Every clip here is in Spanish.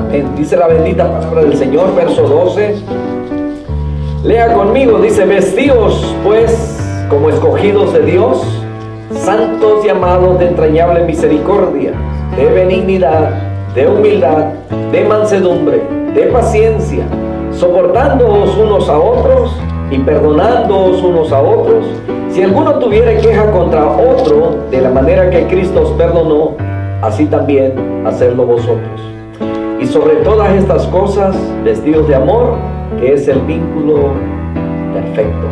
Amén. Dice la bendita palabra del Señor, verso 12. Lea conmigo, dice: vestíos pues como escogidos de Dios, santos y amados de entrañable misericordia, de benignidad, de humildad, de mansedumbre, de paciencia, soportándoos unos a otros y perdonándoos unos a otros, si alguno tuviere queja contra otro, de la manera que Cristo os perdonó, así también hacedlo vosotros. Y sobre todas estas cosas, vestidos de amor, que es el vínculo perfecto.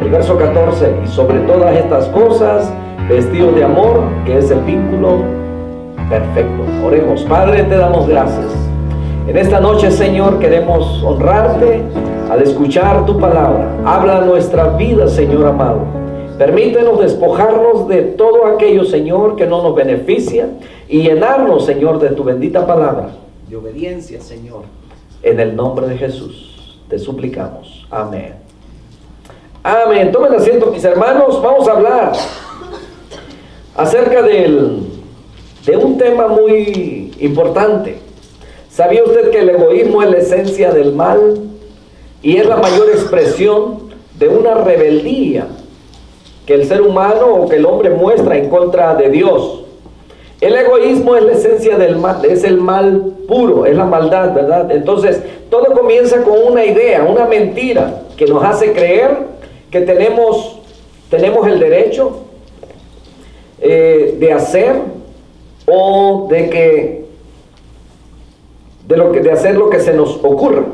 El verso 14: y sobre todas estas cosas, vestidos de amor, que es el vínculo perfecto. Oremos. Padre, te damos gracias. En esta noche, Señor, queremos honrarte al escuchar tu palabra. Habla nuestra vida, Señor amado. Permítenos despojarnos de todo aquello, Señor, que no nos beneficia, y llenarnos, Señor, de tu bendita palabra, de obediencia, Señor. En el nombre de Jesús te suplicamos. Amén. Amén. Tomen asiento, mis hermanos. Vamos a hablar acerca de un tema muy importante. ¿Sabía usted que el egoísmo es la esencia del mal y es la mayor expresión de una rebeldía que el ser humano o que el hombre muestra en contra de Dios? El egoísmo es la esencia del mal, es el mal puro, es la maldad, ¿verdad? Entonces, todo comienza con una idea, una mentira que nos hace creer que tenemos el derecho de hacer o de hacer lo que se nos ocurra.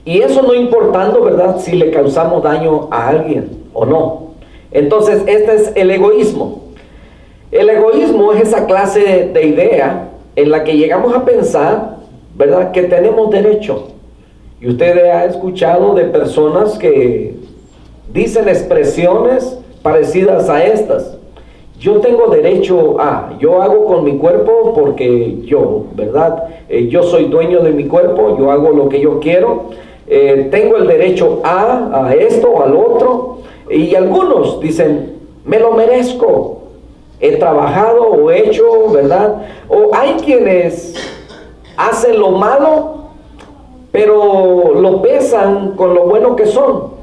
Y eso no importando, ¿verdad?, si le causamos daño a alguien o no. Entonces, este es el egoísmo. El egoísmo es esa clase de idea en la que llegamos a pensar, ¿verdad?, que tenemos derecho. Y usted ha escuchado de personas que dicen expresiones parecidas a estas. Yo tengo derecho a, yo hago con mi cuerpo porque yo, ¿verdad? Yo soy dueño de mi cuerpo, yo hago lo que yo quiero. Tengo el derecho a esto o al otro. Y algunos dicen, me lo merezco. He trabajado o hecho, ¿verdad? O hay quienes hacen lo malo, pero lo pesan con lo bueno que son,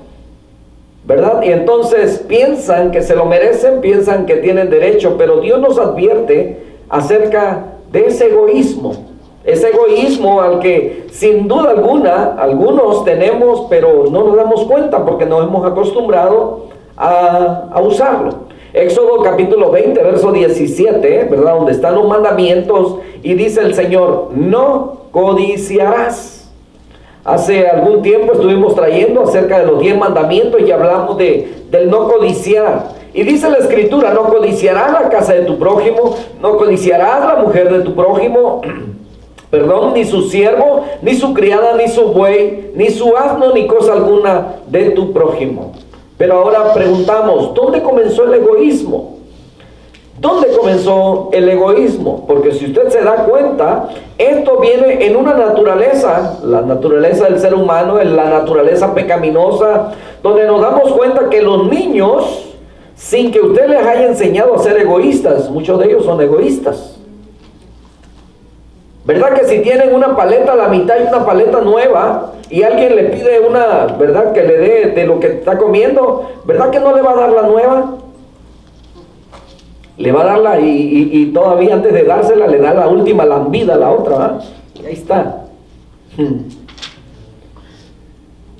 ¿verdad? Y entonces piensan que se lo merecen, piensan que tienen derecho, pero Dios nos advierte acerca de ese egoísmo al que sin duda alguna algunos tenemos, pero no nos damos cuenta porque nos hemos acostumbrado a usarlo. Éxodo capítulo 20, verso 17, ¿verdad?, donde están los mandamientos, y dice el Señor: no codiciarás. Hace algún tiempo estuvimos trayendo acerca de los 10 mandamientos y hablamos del no codiciar. Y dice la Escritura: no codiciarás la casa de tu prójimo, no codiciarás la mujer de tu prójimo, ni su siervo, ni su criada, ni su buey, ni su asno, ni cosa alguna de tu prójimo. Pero ahora preguntamos, ¿dónde comenzó el egoísmo? ¿Dónde comenzó el egoísmo? Porque si usted se da cuenta, esto viene en una naturaleza, la naturaleza del ser humano, en la naturaleza pecaminosa, donde nos damos cuenta que los niños, sin que usted les haya enseñado a ser egoístas, muchos de ellos son egoístas. ¿Verdad que si tienen una paleta a la mitad y una paleta nueva, y alguien le pide una, ¿verdad?, que le dé de lo que está comiendo, ¿verdad que no le va a dar la nueva? Le va a darla y todavía antes de dársela le da la última lambida a la otra, ¿verdad? Y ahí está.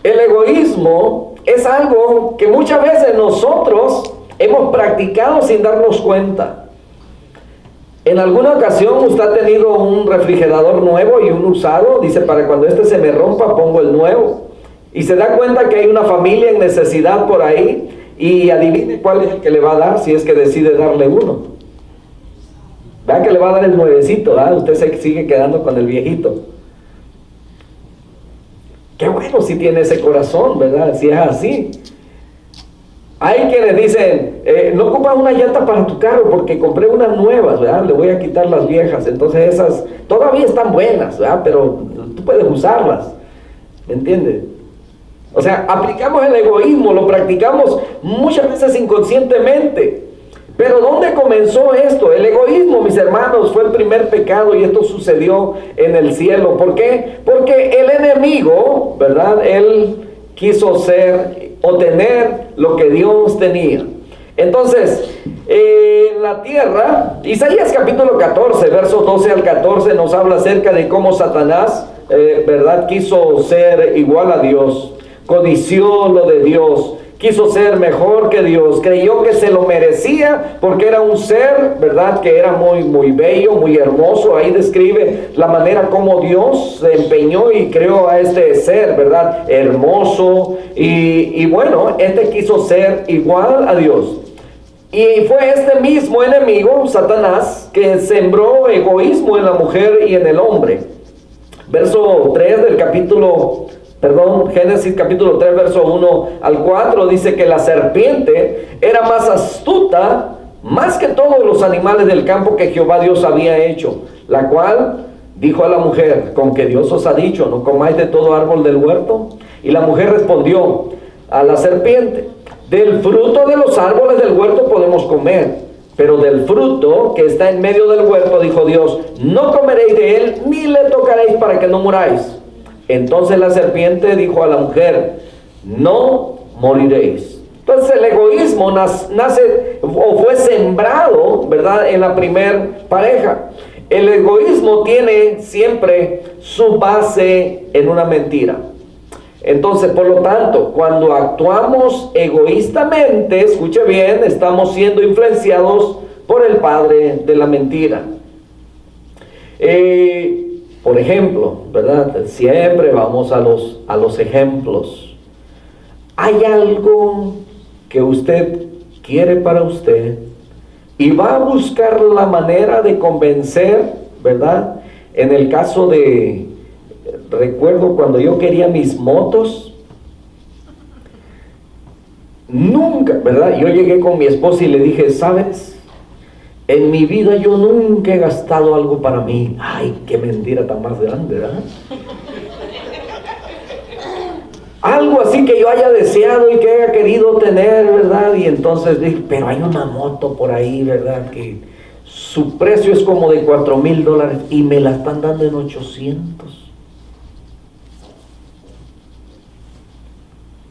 El egoísmo es algo que muchas veces nosotros hemos practicado sin darnos cuenta. En alguna ocasión usted ha tenido un refrigerador nuevo y un usado, dice, para cuando este se me rompa pongo el nuevo, y se da cuenta que hay una familia en necesidad por ahí, y adivine cuál es el que le va a dar si es que decide darle uno. ¿Verdad que le va a dar el nuevecito? ¿Verdad? Usted se sigue quedando con el viejito. Qué bueno si tiene ese corazón, ¿verdad? Si es así. Hay quienes dicen, no ocupas una llanta para tu carro porque compré unas nuevas, ¿verdad? Le voy a quitar las viejas. Entonces esas todavía están buenas, ¿verdad? Pero tú puedes usarlas, ¿me entiendes? O sea, aplicamos el egoísmo, lo practicamos muchas veces inconscientemente. Pero ¿dónde comenzó esto? El egoísmo, mis hermanos, fue el primer pecado y esto sucedió en el cielo. ¿Por qué? Porque el enemigo, ¿verdad? Él quiso ser o tener lo que Dios tenía. Entonces, en la tierra, Isaías capítulo 14, versos 12 al 14 nos habla acerca de cómo Satanás, ¿verdad? Quiso ser igual a Dios, codició lo de Dios. Quiso ser mejor que Dios, creyó que se lo merecía porque era un ser, ¿verdad? Que era muy, muy bello, muy hermoso. Ahí describe la manera como Dios se empeñó y creó a este ser, ¿verdad? Hermoso. Y bueno, este quiso ser igual a Dios. Y fue este mismo enemigo, Satanás, que sembró egoísmo en la mujer y en el hombre. Verso 3 del Génesis capítulo 3, verso 1 al 4, dice que la serpiente era más astuta, más que todos los animales del campo que Jehová Dios había hecho, la cual dijo a la mujer: con que Dios os ha dicho, no comáis de todo árbol del huerto. Y la mujer respondió a la serpiente: del fruto de los árboles del huerto podemos comer, pero del fruto que está en medio del huerto, dijo Dios, no comeréis de él, ni le tocaréis para que no muráis. Entonces la serpiente dijo a la mujer: no moriréis. Entonces el egoísmo nace o fue sembrado, ¿verdad?, en la primer pareja. El egoísmo tiene siempre su base en una mentira. Entonces, por lo tanto, cuando actuamos egoístamente, escuche bien, estamos siendo influenciados por el padre de la mentira. Por ejemplo, ¿verdad? Siempre vamos a los ejemplos. Hay algo que usted quiere para usted y va a buscar la manera de convencer, ¿verdad? En el caso de, recuerdo cuando yo quería mis motos, nunca, ¿verdad? Yo llegué con mi esposa y le dije: ¿sabes? En mi vida yo nunca he gastado algo para mí. Ay, qué mentira tan más grande, ¿verdad? Algo así que yo haya deseado y que haya querido tener, ¿verdad? Y entonces dije: pero hay una moto por ahí, ¿verdad? Que su precio es como de $4,000 y me la están dando en 800.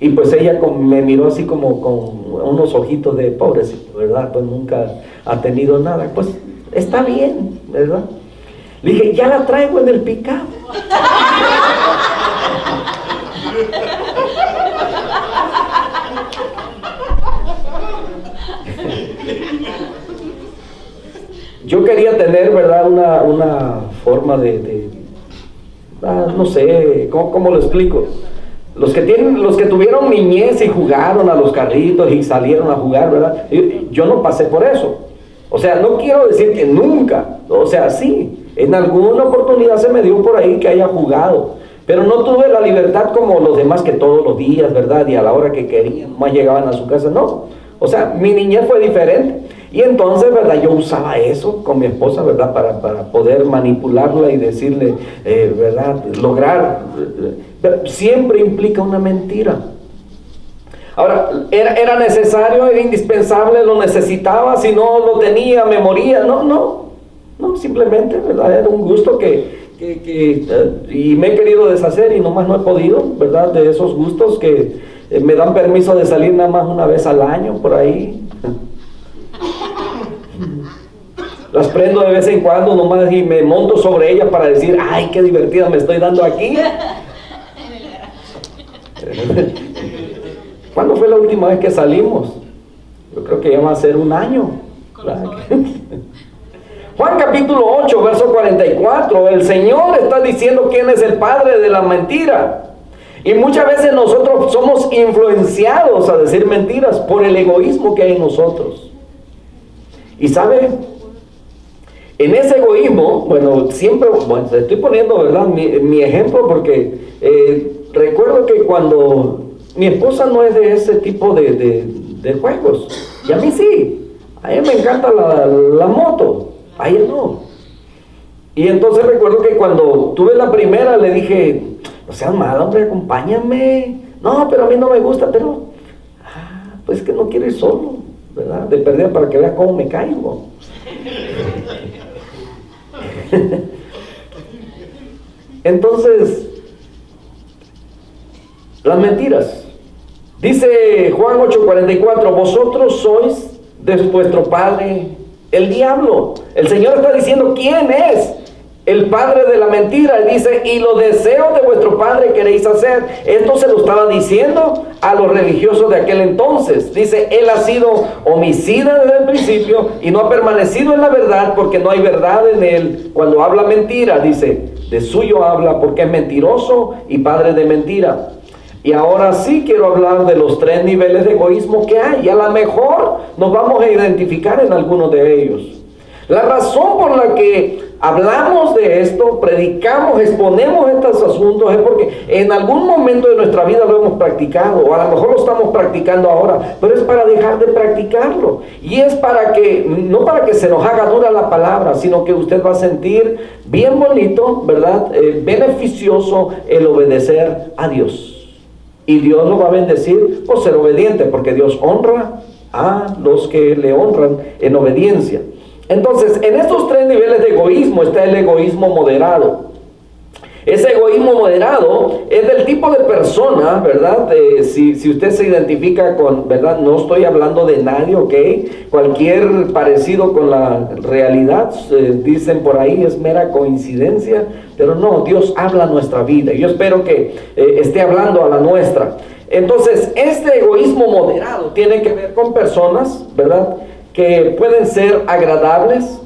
Y pues ella me miró así como con unos ojitos de pobrecito, ¿verdad? Pues nunca ha tenido nada. Pues está bien, ¿verdad? Le dije: ya la traigo en el pick-up. Yo quería tener, ¿verdad?, una forma no sé, ¿cómo lo explico? Los que tuvieron niñez y jugaron a los carritos y salieron a jugar, ¿verdad? Yo no pasé por eso. O sea, no quiero decir que nunca. O sea, sí, en alguna oportunidad se me dio por ahí que haya jugado. Pero no tuve la libertad como los demás, que todos los días, ¿verdad? Y a la hora que querían, más llegaban a su casa. No. O sea, mi niñez fue diferente. Y entonces, ¿verdad?, yo usaba eso con mi esposa, ¿verdad?, para poder manipularla y decirle, ¿verdad?, lograr. Siempre implica una mentira. Ahora, ¿era necesario, era indispensable, lo necesitaba? Si no lo tenía, me moría. No, simplemente, ¿verdad?, era un gusto y me he querido deshacer y nomás no he podido, ¿verdad?, de esos gustos que me dan permiso de salir nada más una vez al año por ahí. Las prendo de vez en cuando nomás y me monto sobre ellas para decir: ay, qué divertida me estoy dando aquí. ¿Cuándo fue la última vez que salimos? Yo creo que ya va a ser un año. Juan capítulo 8, verso 44. El Señor está diciendo quién es el padre de la mentira. Y muchas veces nosotros somos influenciados a decir mentiras por el egoísmo que hay en nosotros. Y ¿sabe? En ese egoísmo, bueno, siempre, estoy poniendo, ¿verdad?, mi ejemplo porque recuerdo que cuando mi esposa no es de ese tipo de juegos, y a mí sí, a ella me encanta la moto, a ella no. Y entonces recuerdo que cuando tuve la primera le dije: no seas mala, hombre, acompáñame. No, pero a mí no me gusta, pero pues que no quiero ir solo, ¿verdad? De perder para que veas cómo me caigo. Entonces, las mentiras. Dice Juan 8:44, vosotros sois de vuestro padre el diablo. El Señor está diciendo quién es el padre de la mentira. Él dice, y los deseos de vuestro padre queréis hacer. Esto se lo estaba diciendo a los religiosos de aquel entonces. Dice, él ha sido homicida desde el principio y no ha permanecido en la verdad porque no hay verdad en él. Cuando habla mentira, dice, de suyo habla porque es mentiroso y padre de mentira. Y ahora sí quiero hablar de los 3 niveles de egoísmo que hay. Y a lo mejor nos vamos a identificar en algunos de ellos. La razón por la que hablamos de esto, predicamos, exponemos estos asuntos, es porque en algún momento de nuestra vida lo hemos practicado, o a lo mejor lo estamos practicando ahora, pero es para dejar de practicarlo. Y es para que, no para que se nos haga dura la palabra, sino que usted va a sentir bien bonito, ¿verdad? Beneficioso el obedecer a Dios. Y Dios lo va a bendecir por ser obediente, porque Dios honra a los que le honran en obediencia. Entonces, en estos 3 niveles de egoísmo está el egoísmo moderado. Ese egoísmo moderado es del tipo de persona, ¿verdad? Si usted se identifica con, ¿verdad? No estoy hablando de nadie, ¿ok? Cualquier parecido con la realidad, dicen por ahí, es mera coincidencia, pero no, Dios habla a nuestra vida. Y yo espero que esté hablando a la nuestra. Entonces, este egoísmo moderado tiene que ver con personas, ¿verdad?, que pueden ser agradables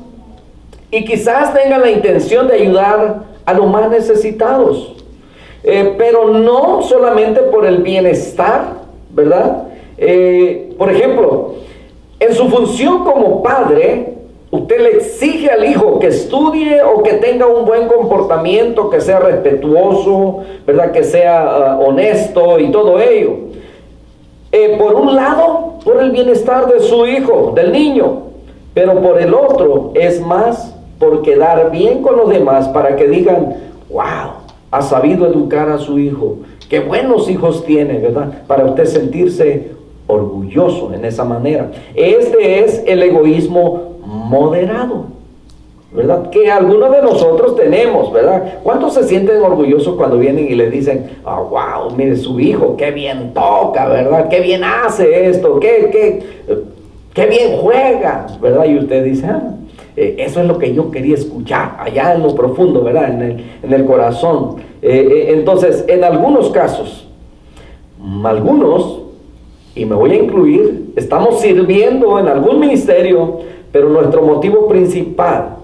y quizás tengan la intención de ayudar a los más necesitados, pero no solamente por el bienestar, ¿verdad? Por ejemplo, en su función como padre, usted le exige al hijo que estudie o que tenga un buen comportamiento, que sea respetuoso, ¿verdad? Que sea honesto y todo ello. Por un lado, por el bienestar de su hijo, del niño, pero por el otro es más por quedar bien con los demás, para que digan, wow, ha sabido educar a su hijo, qué buenos hijos tiene, ¿verdad? Para usted sentirse orgulloso en esa manera. Este es el egoísmo moderado, ¿verdad? Que algunos de nosotros tenemos, ¿verdad? ¿Cuántos se sienten orgullosos cuando vienen y les dicen, oh, wow, mire su hijo, qué bien toca, ¿verdad? Qué bien hace esto, qué bien juega, ¿verdad? Y usted dice, eso es lo que yo quería escuchar allá en lo profundo, ¿verdad? En el corazón. Entonces, en algunos casos, algunos, y me voy a incluir, estamos sirviendo en algún ministerio, pero nuestro motivo principal,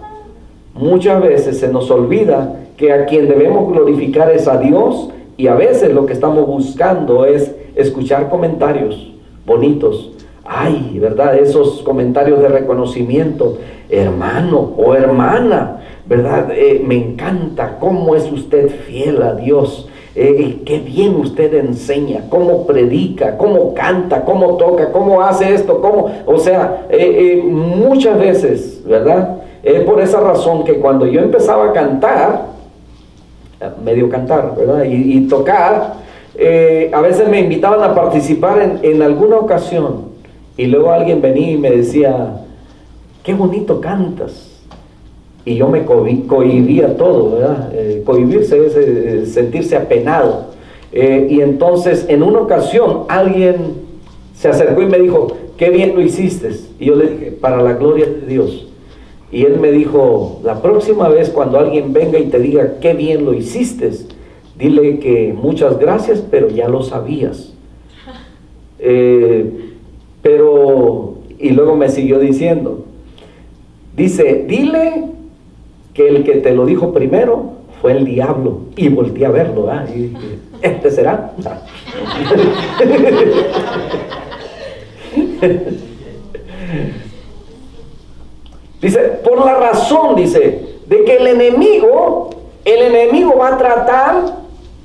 muchas veces se nos olvida que a quien debemos glorificar es a Dios, y a veces lo que estamos buscando es escuchar comentarios bonitos. Ay, ¿verdad? Esos comentarios de reconocimiento, hermano o hermana, ¿verdad? Me encanta cómo es usted fiel a Dios. Qué bien usted enseña, cómo predica, cómo canta, cómo toca, cómo hace esto, muchas veces, ¿verdad? Es por esa razón que cuando yo empezaba a cantar, medio cantar, ¿verdad? Y tocar, a veces me invitaban a participar en alguna ocasión, y luego alguien venía y me decía, qué bonito cantas. Y yo me cohibía todo, ¿verdad? Cohibirse es sentirse apenado. Y entonces, en una ocasión, alguien se acercó y me dijo, qué bien lo hiciste. Y yo le dije, para la gloria de Dios. Y él me dijo, la próxima vez cuando alguien venga y te diga, qué bien lo hiciste, dile que muchas gracias, pero ya lo sabías. Y luego me siguió diciendo, dice, dile que el que te lo dijo primero fue el diablo. Y volteé a verlo, ¿verdad? Y dije, ¿este será? Dice, por la razón, dice, de que el enemigo va a tratar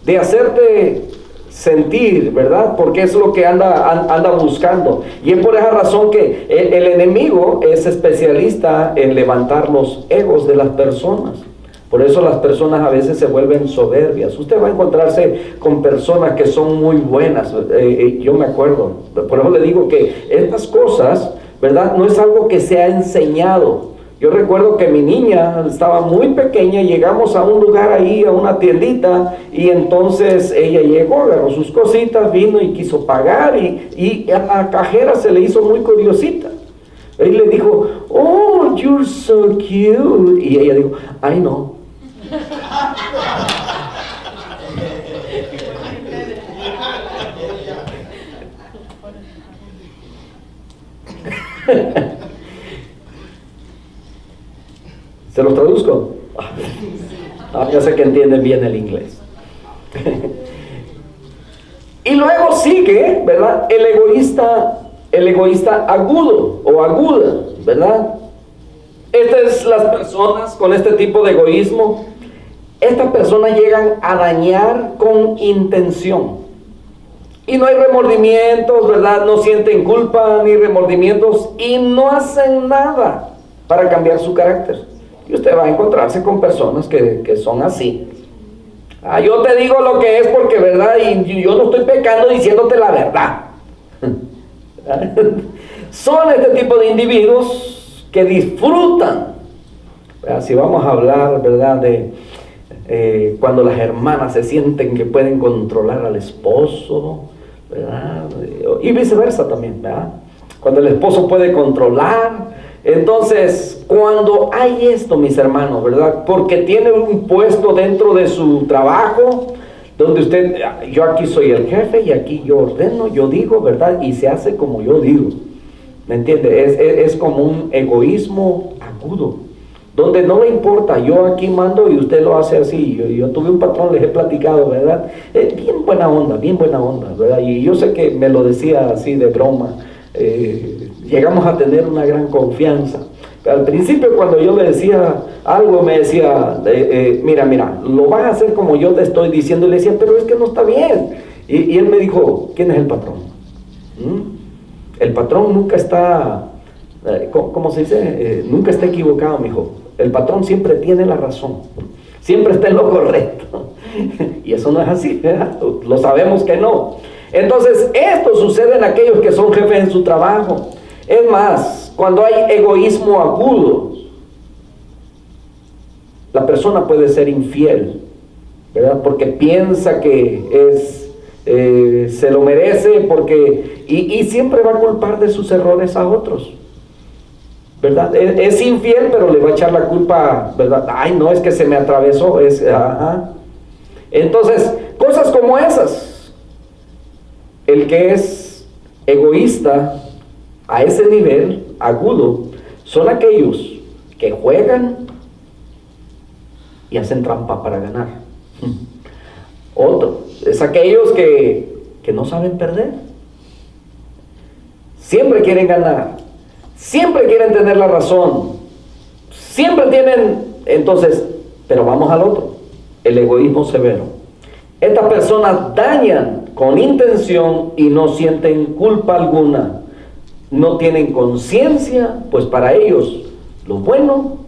de hacerte sentir, ¿verdad? Porque es lo que anda buscando. Y es por esa razón que el enemigo es especialista en levantar los egos de las personas. Por eso las personas a veces se vuelven soberbias. Usted va a encontrarse con personas que son muy buenas. Yo me acuerdo, por eso le digo que estas cosas, ¿verdad? No es algo que se ha enseñado. Yo recuerdo que mi niña estaba muy pequeña, llegamos a un lugar ahí, a una tiendita, y entonces ella llegó, agarró sus cositas, vino y quiso pagar, y a la cajera se le hizo muy curiosita. Él le dijo, oh, you're so cute. Y ella dijo, ay no. ¿Se los traduzco? Ya sé que entienden bien el inglés. Y luego sigue, ¿verdad? El egoísta agudo o aguda, ¿verdad? Estas las personas con este tipo de egoísmo. Estas personas llegan a dañar con intención. Y no hay remordimientos, ¿verdad? No sienten culpa ni remordimientos y no hacen nada para cambiar su carácter. Y usted va a encontrarse con personas que son así. Yo te digo lo que es porque, ¿verdad? Y yo no estoy pecando diciéndote la verdad. Son este tipo de individuos que disfrutan. Si vamos a hablar, ¿verdad? De cuando las hermanas se sienten que pueden controlar al esposo, ¿verdad? Y viceversa también, ¿verdad? Cuando el esposo puede controlar. Entonces, cuando hay esto, mis hermanos, ¿verdad? Porque tiene un puesto dentro de su trabajo, donde usted, yo aquí soy el jefe y aquí yo ordeno, yo digo, ¿verdad? Y se hace como yo digo, ¿me entiende? Es como un egoísmo agudo, donde no le importa, yo aquí mando y usted lo hace así. Yo tuve un patrón, les he platicado, ¿verdad? Bien buena onda, ¿verdad? Y yo sé que me lo decía así de broma. Llegamos a tener una gran confianza. Pero al principio, cuando yo le decía algo, me decía, mira, lo vas a hacer como yo te estoy diciendo. Y le decía, pero es que no está bien. Y él me dijo, ¿quién es el patrón? El patrón nunca está, ¿cómo se dice? Nunca está equivocado, mijo. El patrón siempre tiene la razón. Siempre está en lo correcto. Y eso no es así, ¿verdad? Lo sabemos que no. Entonces, esto sucede en aquellos que son jefes en su trabajo. Es más, cuando hay egoísmo agudo, la persona puede ser infiel, ¿verdad? Porque piensa que se lo merece, y siempre va a culpar de sus errores a otros, ¿verdad? Es infiel, pero le va a echar la culpa, ¿verdad? Ay, no, es que se me atravesó, Entonces, cosas como esas. El que es egoísta a ese nivel agudo son aquellos que juegan y hacen trampa para ganar. Otro es aquellos que no saben perder. Siempre quieren ganar, siempre quieren tener la razón, siempre tienen. Entonces, pero vamos al otro, el egoísmo severo. Estas personas dañan con intención y no sienten culpa alguna. No tienen conciencia, pues para ellos lo bueno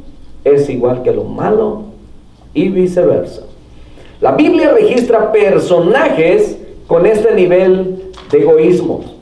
es igual que lo malo y viceversa. La Biblia registra personajes con este nivel de egoísmo.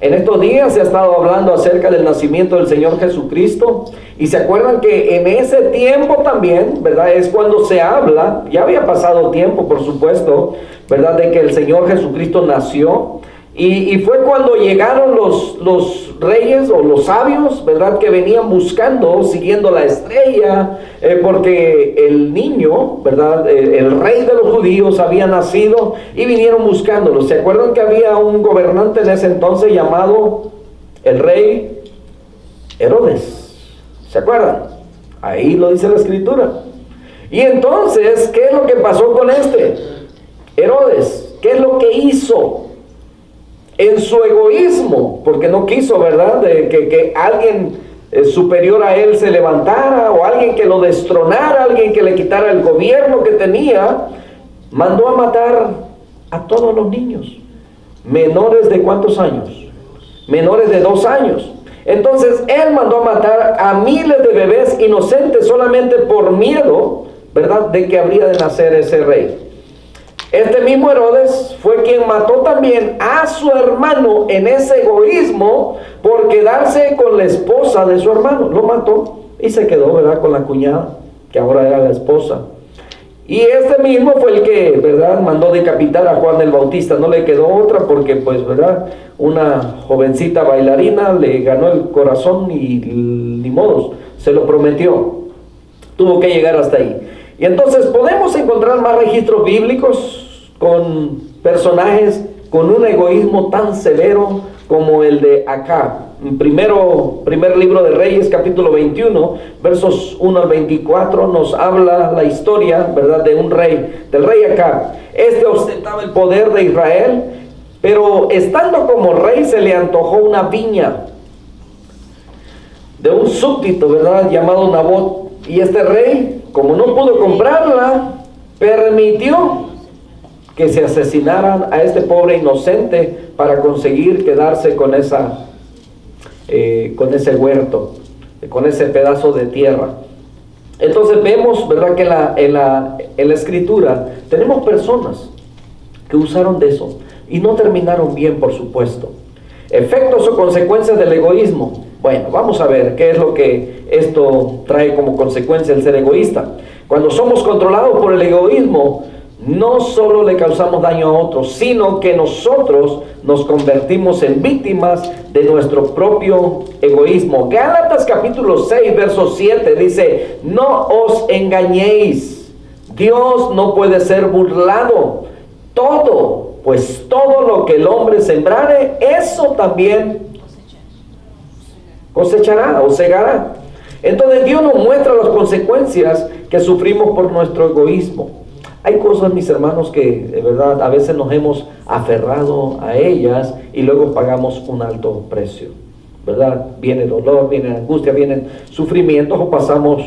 En estos días se ha estado hablando acerca del nacimiento del Señor Jesucristo, y se acuerdan que en ese tiempo también, ¿verdad? Es cuando se habla, ya había pasado tiempo, por supuesto, ¿verdad? De que el Señor Jesucristo nació, y fue cuando llegaron los reyes o los sabios, ¿verdad? Que venían buscando, siguiendo la estrella, porque el niño, ¿verdad? El rey de los judíos había nacido y vinieron buscándolo. ¿Se acuerdan que había un gobernante en ese entonces llamado el rey Herodes? ¿Se acuerdan? Ahí lo dice la escritura. Y entonces, ¿qué es lo que pasó con Herodes? ¿Qué es lo que hizo? En su egoísmo, porque no quiso, ¿verdad? Que alguien superior a él se levantara, o alguien que lo destronara, alguien que le quitara el gobierno que tenía, mandó a matar a todos los niños, menores de ¿cuántos años? Menores de 2 años. Entonces él mandó a matar a miles de bebés inocentes solamente por miedo, ¿verdad? De que habría de nacer ese rey. Este mismo Herodes fue quien mató también a su hermano en ese egoísmo por quedarse con la esposa de su hermano. Lo mató y se quedó, ¿verdad?, con la cuñada, que ahora era la esposa. Y este mismo fue el que, ¿verdad?, mandó decapitar a Juan el Bautista. No le quedó otra porque, pues, ¿verdad?, una jovencita bailarina le ganó el corazón y ni modos, se lo prometió. Tuvo que llegar hasta ahí. Y entonces podemos encontrar más registros bíblicos con personajes con un egoísmo tan severo como el de Acab. Primer libro de Reyes, capítulo 21, versos 1 al 24, nos habla la historia, ¿verdad?, de un rey, del rey Acab. Este ostentaba el poder de Israel, pero estando como rey se le antojó una viña de un súbdito, ¿verdad?, llamado Nabot. Y este rey, como no pudo comprarla, permitió que se asesinaran a este pobre inocente para conseguir quedarse con ese huerto, con ese pedazo de tierra. Entonces vemos, ¿verdad?, que en la escritura tenemos personas que usaron de eso y no terminaron bien, por supuesto. Efectos o consecuencias del egoísmo. Bueno, vamos a ver qué es lo que esto trae como consecuencia el ser egoísta. Cuando somos controlados por el egoísmo, no solo le causamos daño a otros, sino que nosotros nos convertimos en víctimas de nuestro propio egoísmo. Gálatas capítulo 6, verso 7 dice: no os engañéis, Dios no puede ser burlado. Pues todo lo que el hombre sembrare, eso también cosechará o segará. Entonces Dios nos muestra las consecuencias que sufrimos por nuestro egoísmo. Hay cosas, mis hermanos, que de verdad a veces nos hemos aferrado a ellas y luego pagamos un alto precio, ¿verdad? Viene dolor, viene angustia, vienen sufrimientos, o pasamos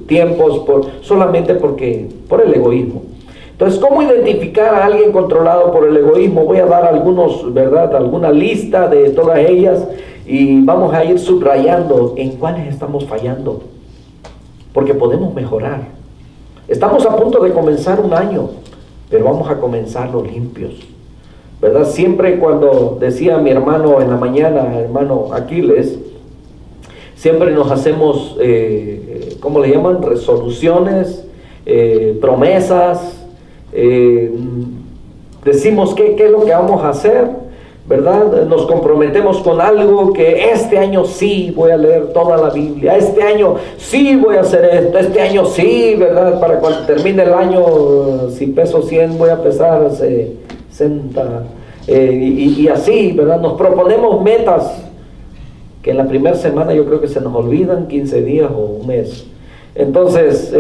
tiempos solamente por el egoísmo. Entonces, ¿cómo identificar a alguien controlado por el egoísmo? Voy a dar alguna lista de todas ellas y vamos a ir subrayando en cuáles estamos fallando, porque podemos mejorar. Estamos a punto de comenzar un año, pero vamos a comenzarlo limpios, ¿verdad? Siempre cuando decía mi hermano en la mañana, hermano Aquiles, siempre nos hacemos, ¿cómo le llaman? Resoluciones, promesas, decimos qué es lo que vamos a hacer, ¿verdad? Nos comprometemos con algo, que este año sí voy a leer toda la Biblia, este año sí voy a hacer esto, este año sí, ¿verdad? Para cuando termine el año, si peso 100 voy a pesar 60, y así, ¿verdad? Nos proponemos metas que en la primera semana yo creo que se nos olvidan, 15 días o un mes. Entonces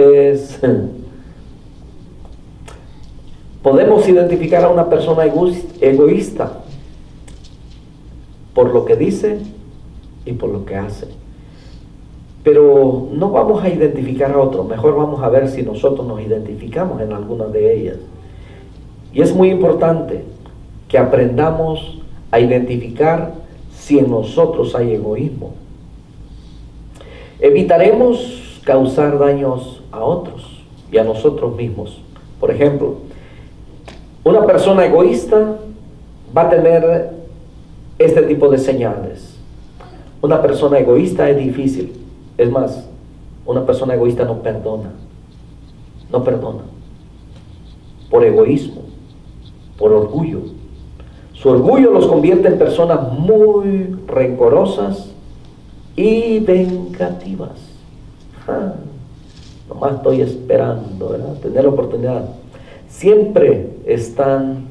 podemos identificar a una persona egoísta por lo que dice y por lo que hace. Pero no vamos a identificar a otro, mejor vamos a ver si nosotros nos identificamos en alguna de ellas. Y es muy importante que aprendamos a identificar si en nosotros hay egoísmo. Evitaremos causar daños a otros y a nosotros mismos. Por ejemplo, una persona egoísta va a tener este tipo de señales. Una persona egoísta es difícil. Es más, una persona egoísta no perdona. No perdona. Por egoísmo, por orgullo. Su orgullo los convierte en personas muy rencorosas y vengativas. Nomás estoy esperando, ¿verdad?, tener la oportunidad. Siempre están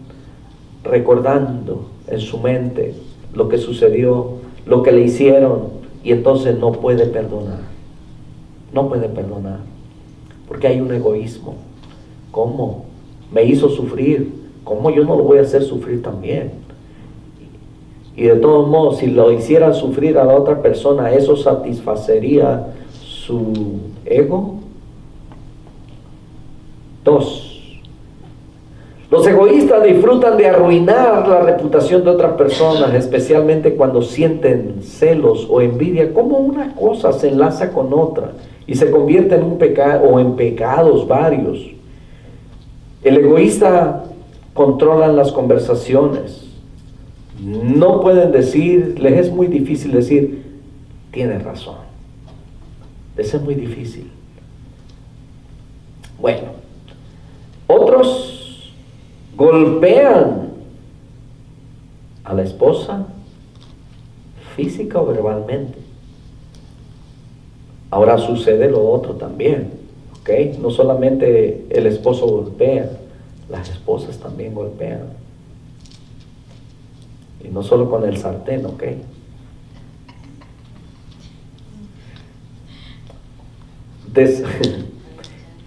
recordando en su mente lo que sucedió, lo que le hicieron, y entonces no puede perdonar. No puede perdonar, porque hay un egoísmo. ¿Cómo? Me hizo sufrir, ¿cómo yo no lo voy a hacer sufrir también? Y de todos modos, si lo hiciera sufrir a la otra persona, ¿eso satisfacería su ego? 2. Los egoístas disfrutan de arruinar la reputación de otras personas, especialmente cuando sienten celos o envidia, como una cosa se enlaza con otra y se convierte en un pecado o en pecados varios. El egoísta controla las conversaciones. No pueden decir, les es muy difícil decir, tienes razón. Les es muy difícil. Bueno, otros golpean a la esposa física o verbalmente. Ahora sucede lo otro también, ¿ok? No solamente el esposo golpea, las esposas también golpean. Y no solo con el sartén, ¿ok?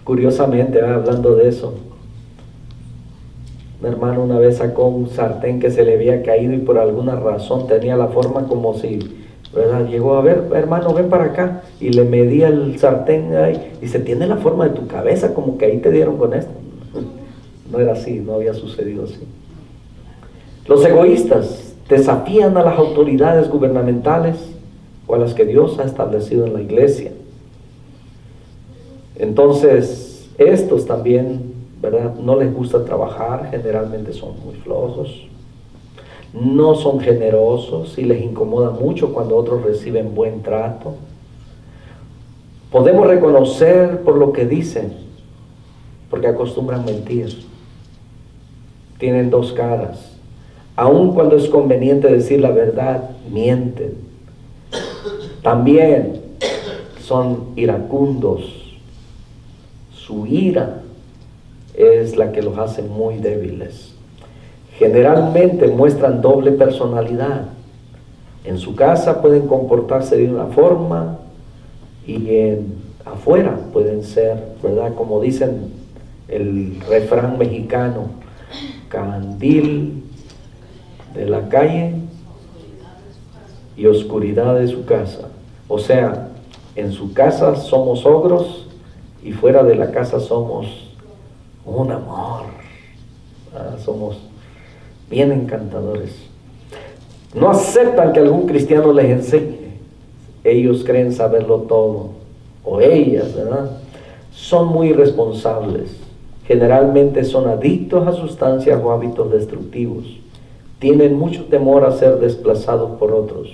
Curiosamente, hablando de eso, un hermano una vez sacó un sartén que se le había caído y por alguna razón tenía la forma como si, ¿verdad? Llegó a ver, hermano, ven para acá, y le medía el sartén ahí, y dice, tiene la forma de tu cabeza, como que ahí te dieron con esto. No era así, no había sucedido así. Los egoístas desafían a las autoridades gubernamentales o a las que Dios ha establecido en la iglesia. Entonces, estos también, ¿verdad? No les gusta trabajar, generalmente son muy flojos, no son generosos y les incomoda mucho cuando otros reciben buen trato. Podemos reconocer por lo que dicen, porque acostumbran mentir. Tienen dos caras. Aun cuando es conveniente decir la verdad, mienten. También son iracundos. Su ira es la que los hace muy débiles. Generalmente muestran doble personalidad. En su casa pueden comportarse de una forma y afuera pueden ser, ¿verdad? Como dicen el refrán mexicano, candil de la calle y oscuridad de su casa. O sea, en su casa somos ogros y fuera de la casa somos un amor. Somos bien encantadores. No aceptan que algún cristiano les enseñe. Ellos creen saberlo todo, o ellas, ¿verdad? Son muy irresponsables. Generalmente son adictos a sustancias o hábitos destructivos. Tienen mucho temor a ser desplazados por otros.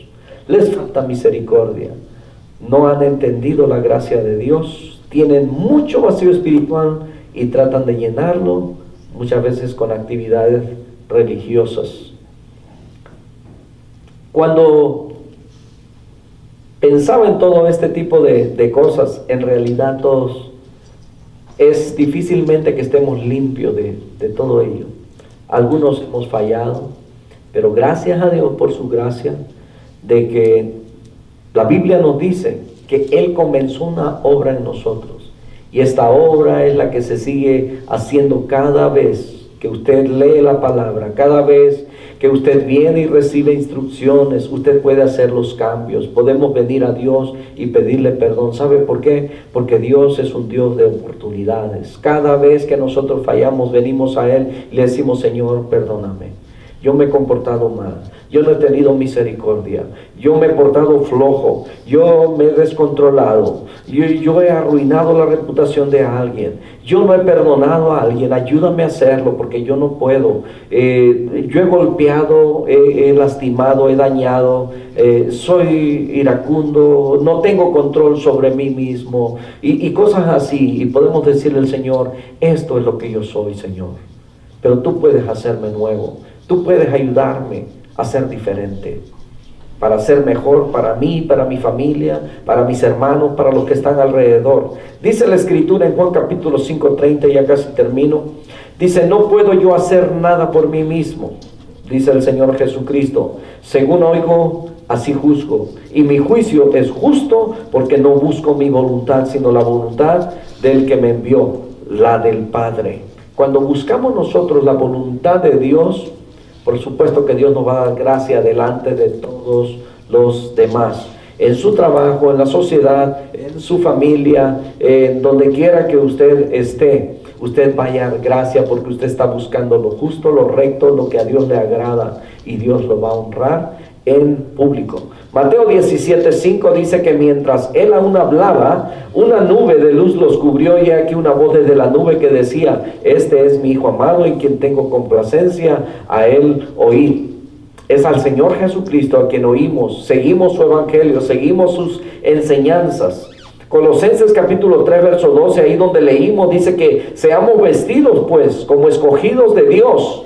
Les falta misericordia. No han entendido la gracia de Dios. Tienen mucho vacío espiritual y tratan de llenarlo muchas veces con actividades religiosas. Cuando pensaba en todo este tipo de cosas, en realidad todos, es difícilmente que estemos limpios de todo ello. Algunos hemos fallado, pero gracias a Dios por su gracia, de que la Biblia nos dice que Él comenzó una obra en nosotros, y esta obra es la que se sigue haciendo cada vez que usted lee la palabra, cada vez que usted viene y recibe instrucciones, usted puede hacer los cambios. Podemos venir a Dios y pedirle perdón. ¿Sabe por qué? Porque Dios es un Dios de oportunidades. Cada vez que nosotros fallamos, venimos a Él y le decimos, Señor, perdóname. Yo me he comportado mal, yo no he tenido misericordia, yo me he portado flojo, yo me he descontrolado, yo he arruinado la reputación de alguien, yo no he perdonado a alguien, ayúdame a hacerlo porque yo no puedo. Yo he golpeado, he lastimado, he dañado, soy iracundo, no tengo control sobre mí mismo y cosas así. Y podemos decirle al Señor, esto es lo que yo soy, Señor, pero tú puedes hacerme nuevo. Tú puedes ayudarme a ser diferente, para ser mejor para mí, para mi familia, para mis hermanos, para los que están alrededor. Dice la Escritura en Juan capítulo 5:30, ya casi termino. Dice, no puedo yo hacer nada por mí mismo, dice el Señor Jesucristo. Según oigo, así juzgo. Y mi juicio es justo porque no busco mi voluntad, sino la voluntad del que me envió, la del Padre. Cuando buscamos nosotros la voluntad de Dios, por supuesto que Dios nos va a dar gracia delante de todos los demás. En su trabajo, en la sociedad, en su familia, en donde quiera que usted esté, usted va a hallar gracia porque usted está buscando lo justo, lo recto, lo que a Dios le agrada, y Dios lo va a honrar en público. Mateo 17:5 dice que mientras él aún hablaba, una nube de luz los cubrió, y aquí una voz desde la nube que decía: este es mi Hijo amado en quien tengo complacencia, a él oíd. Es al Señor Jesucristo a quien oímos, seguimos su evangelio, seguimos sus enseñanzas. Colosenses capítulo 3 verso 12, ahí donde leímos, dice que seamos vestidos pues como escogidos de Dios,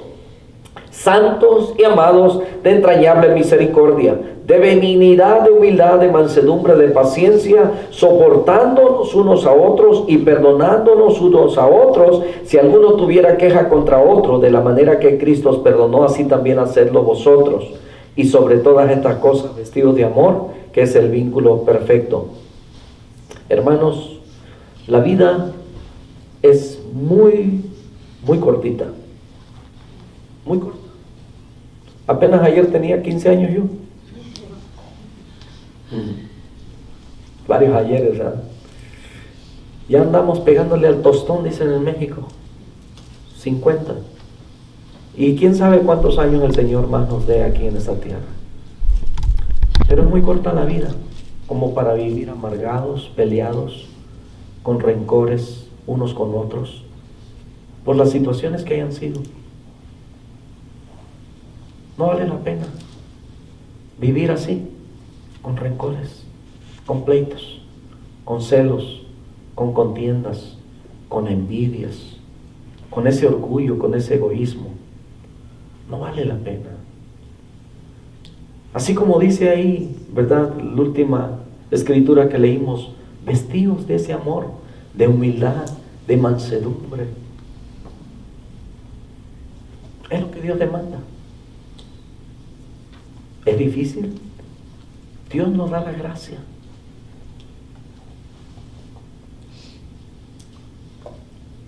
santos y amados, de entrañable misericordia, de benignidad, de humildad, de mansedumbre, de paciencia, soportándonos unos a otros y perdonándonos unos a otros, si alguno tuviera queja contra otro, de la manera que Cristo os perdonó, así también hacedlo vosotros. Y sobre todas estas cosas, vestidos de amor, que es el vínculo perfecto. Hermanos, la vida es muy cortita, muy corta. Apenas ayer tenía 15 años yo. Varios ayeres, ¿verdad? Ya andamos pegándole al tostón, dicen en México. 50. Y quién sabe cuántos años el Señor más nos dé aquí en esta tierra. Pero es muy corta la vida, como para vivir amargados, peleados, con rencores unos con otros, por las situaciones que hayan sido. No vale la pena vivir así, con rencores, con pleitos, con celos, con contiendas, con envidias, con ese orgullo, con ese egoísmo. No vale la pena. Así como dice ahí, ¿verdad?, la última escritura que leímos, vestidos de ese amor, de humildad, de mansedumbre. Es lo que Dios demanda. ¿Es difícil? Dios nos da la gracia.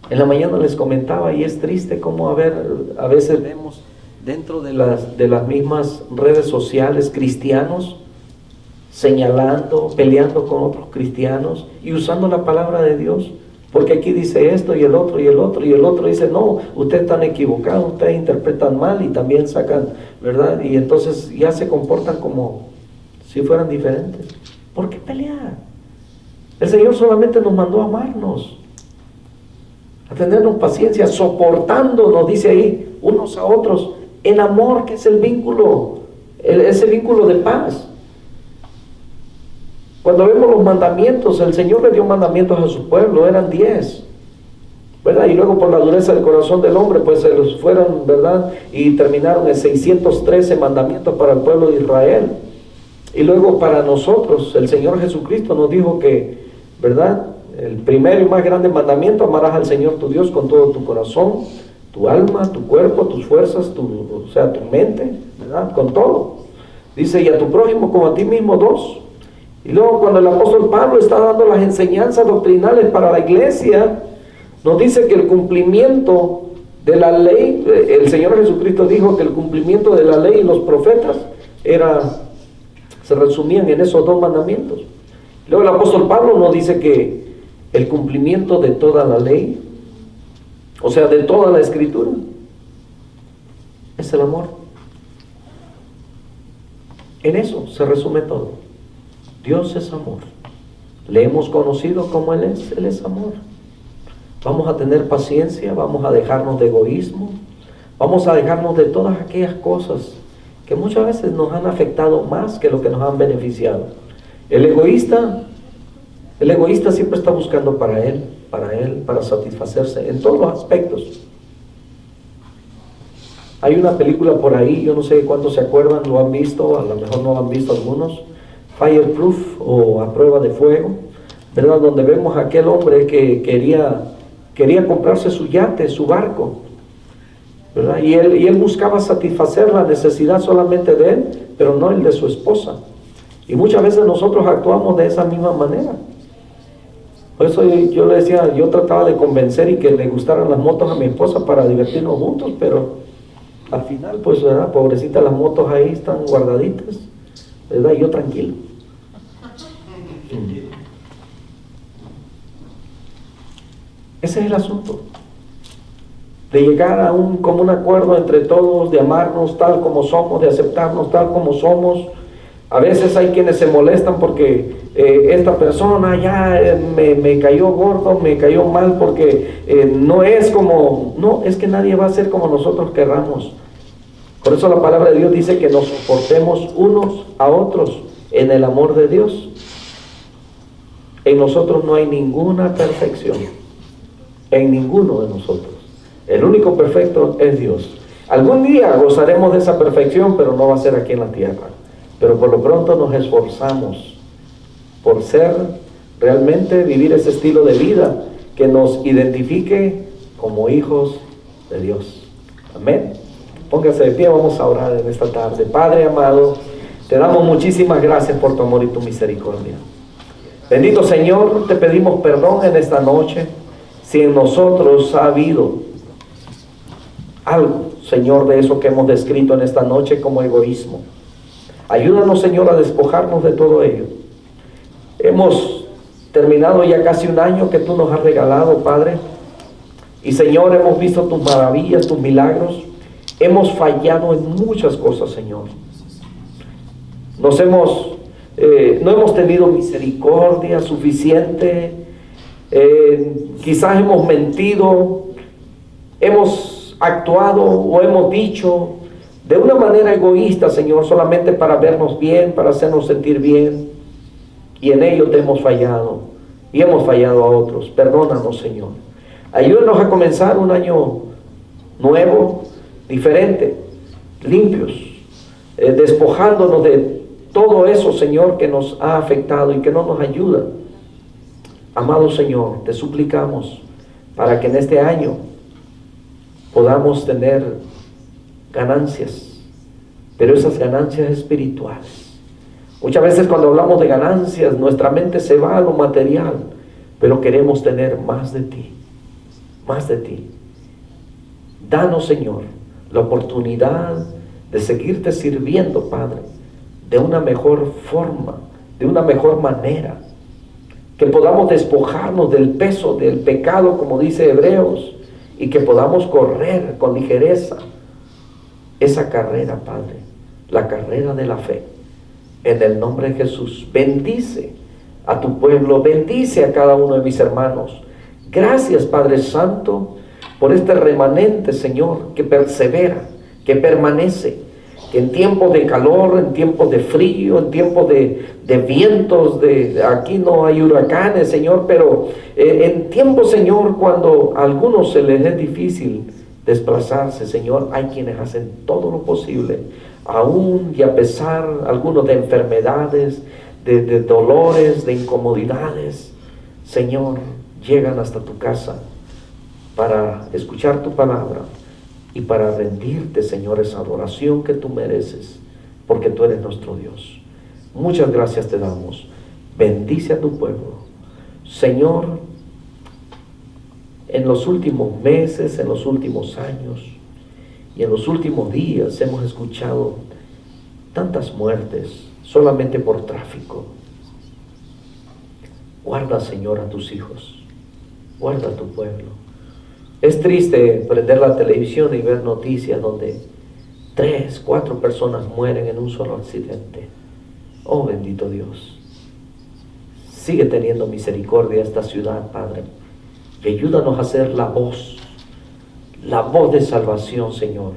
En la mañana les comentaba, y es triste cómo a veces vemos dentro de las mismas redes sociales cristianos señalando, peleando con otros cristianos y usando la palabra de Dios, porque aquí dice esto y el otro y el otro y el otro dice: no, ustedes están equivocados, ustedes interpretan mal, y también sacan, ¿verdad? Y entonces ya se comportan como si fueran diferentes. ¿Por qué pelear? El Señor solamente nos mandó a amarnos, a tenernos paciencia, soportándonos, dice ahí, unos a otros, en amor, que es el vínculo, ese vínculo de paz. Cuando vemos los mandamientos, el Señor le dio mandamientos a su pueblo, eran 10, ¿verdad? Y luego por la dureza del corazón del hombre, pues se los fueron, ¿verdad? Y terminaron en 613 mandamientos para el pueblo de Israel. Y luego para nosotros, el Señor Jesucristo nos dijo que, ¿verdad?, el primero y más grande mandamiento: amarás al Señor tu Dios con todo tu corazón, tu alma, tu cuerpo, tus fuerzas, tu mente, ¿verdad?, con todo. Dice: y a tu prójimo como a ti mismo, 2. Y luego cuando el apóstol Pablo está dando las enseñanzas doctrinales para la iglesia, nos dice que el cumplimiento de la ley, el Señor Jesucristo dijo que el cumplimiento de la ley y los profetas se resumían en esos 2 mandamientos. Luego el apóstol Pablo nos dice que el cumplimiento de toda la ley, o sea, de toda la escritura, es el amor. En eso se resume todo. Dios es amor. Le hemos conocido como Él es amor. Vamos a tener paciencia, vamos a dejarnos de egoísmo, vamos a dejarnos de todas aquellas cosas que muchas veces nos han afectado más que lo que nos han beneficiado. El egoísta siempre está buscando para él, para satisfacerse en todos los aspectos. Hay una película por ahí, yo no sé cuántos se acuerdan, lo han visto, a lo mejor no lo han visto algunos, Fireproof, o A Prueba de Fuego, ¿verdad?, donde vemos a aquel hombre que quería comprarse su yate, su barco, ¿verdad? Y él buscaba satisfacer la necesidad solamente de él, pero no el de su esposa. Y muchas veces nosotros actuamos de esa misma manera. Por eso yo le decía, yo trataba de convencer y que le gustaran las motos a mi esposa para divertirnos juntos, pero al final, pues, ¿verdad?, pobrecita, las motos ahí están guardaditas, ¿verdad? Y yo tranquilo. Ese es el asunto, de llegar a un común acuerdo entre todos, de amarnos tal como somos, de aceptarnos tal como somos, A veces hay quienes se molestan porque esta persona ya me cayó gordo, me cayó mal porque no es como, no, es que nadie va a ser como nosotros querramos. Por eso la palabra de Dios dice que nos soportemos unos a otros en el amor de Dios. En nosotros no hay ninguna perfección, en ninguno de nosotros. El único perfecto es Dios. Algún día gozaremos de esa perfección, pero no va a ser aquí en la tierra. Pero por lo pronto nos esforzamos por ser, realmente vivir ese estilo de vida que nos identifique como hijos de Dios. Amén. Póngase de pie, vamos a orar en esta tarde. Padre amado, te damos muchísimas gracias por tu amor y tu misericordia. Bendito Señor, te pedimos perdón en esta noche si en nosotros ha habido algo, Señor, de eso que hemos descrito en esta noche como egoísmo. Ayúdanos, Señor, a despojarnos de todo ello. Hemos terminado ya casi un año que tú nos has regalado, Padre. Y, Señor, hemos visto tus maravillas, tus milagros. Hemos fallado en muchas cosas, Señor. No hemos tenido misericordia suficiente. Quizás hemos mentido, hemos actuado o hemos dicho de una manera egoísta, Señor, solamente para vernos bien, para hacernos sentir bien. Y en ello te hemos fallado y hemos fallado a otros. Perdónanos, Señor. Ayúdanos a comenzar un año nuevo, diferente, limpios, despojándonos de todo eso, Señor, que nos ha afectado y que no nos ayuda. Amado Señor, te suplicamos para que en este año podamos tener ganancias, pero esas ganancias espirituales. Muchas veces cuando hablamos de ganancias, nuestra mente se va a lo material, pero queremos tener más de ti, más de ti. Danos, Señor, la oportunidad de seguirte sirviendo, Padre, de una mejor forma, de una mejor manera, que podamos despojarnos del peso del pecado, como dice Hebreos, y que podamos correr con ligereza esa carrera, Padre, la carrera de la fe, en el nombre de Jesús. Bendice a tu pueblo, bendice a cada uno de mis hermanos. Gracias, Padre Santo, por este remanente, Señor, que persevera, que permanece, que en tiempos de calor, en tiempos de frío, en tiempos de vientos, aquí no hay huracanes, Señor, pero en tiempos, Señor, cuando a algunos se les es difícil desplazarse, Señor, hay quienes hacen todo lo posible, aún y a pesar algunos de enfermedades, de dolores, de incomodidades, Señor, llegan hasta tu casa para escuchar tu palabra y para rendirte, Señor, esa adoración que tú mereces, porque tú eres nuestro Dios. Muchas gracias te damos. Bendice a tu pueblo, Señor. En los últimos meses, en los últimos años y en los últimos días hemos escuchado tantas muertes solamente por tráfico. Guarda, Señor, a tus hijos, guarda a tu pueblo. Es triste prender la televisión y ver noticias donde 3, 4 personas mueren en un solo accidente. Oh, bendito Dios. Sigue teniendo misericordia esta ciudad, Padre. Y ayúdanos a ser la voz de salvación, Señor,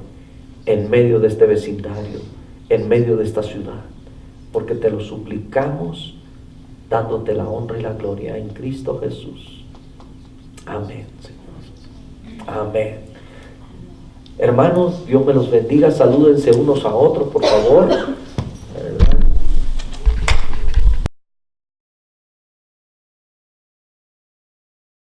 en medio de este vecindario, en medio de esta ciudad. Porque te lo suplicamos, dándote la honra y la gloria en Cristo Jesús. Amén, Señor. Amén. Hermanos, Dios me los bendiga. Salúdense unos a otros, por favor.